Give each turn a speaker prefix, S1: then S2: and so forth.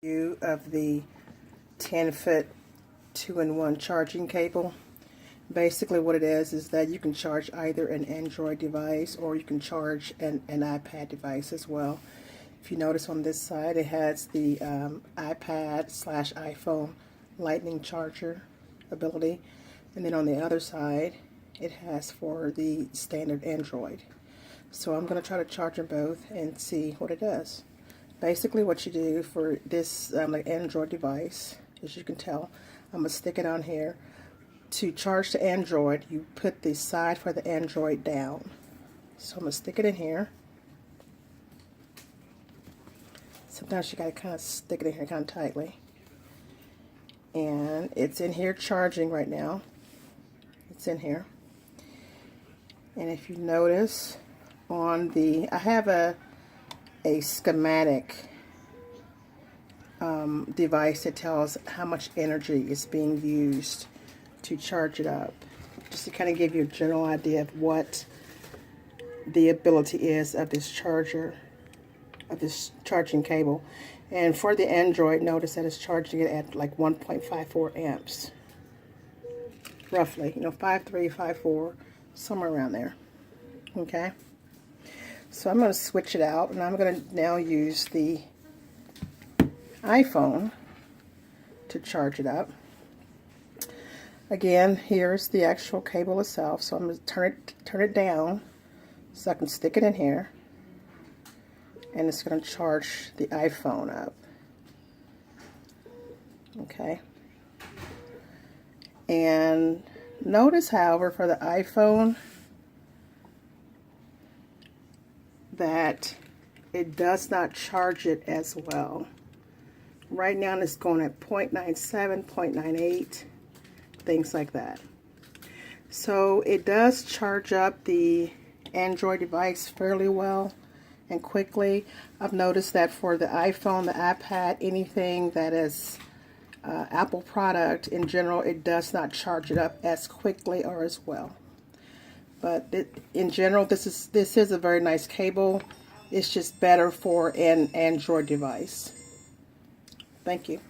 S1: View of the 10-foot 2-in-1 charging cable. Basically what it is that you can charge either an Android device or you can charge an iPad device as well. If you notice on this side, it has the iPad/iPhone lightning charger ability, and then on the other side it has for the standard Android. So I'm going to try to charge them both and see what it does. Basically what you do for this like Android device, as you can tell, I'm going to stick it on here. To charge the Android, you put the side for the Android down. So I'm going to stick it in here. Sometimes you got to kind of stick it in here kind of tightly. And it's in here charging right now. It's in here. And if you notice on the, I have a schematic device that tells how much energy is being used to charge it up, just to kind of give you a general idea of what the ability is of this charger, of this charging cable. And for the Android, notice that it's charging it at like 1.54 amps, roughly, 5.3, 5.4, somewhere around there. Okay. So I'm going to switch it out, and I'm going to now use the iPhone to charge it up. Again, here's the actual cable itself, so I'm going to turn it down so I can stick it in here, and it's going to charge the iPhone up. Okay. And notice, however, for the iPhone, that it does not charge it as well. Right now it's going at 0.97, 0.98, things like that. So it does charge up the Android device fairly well and quickly. I've noticed that for the iPhone, the iPad, anything that is Apple product in general, it does not charge it up as quickly or as well. But in general, this is a very nice cable. It's just better for an Android device. Thank you.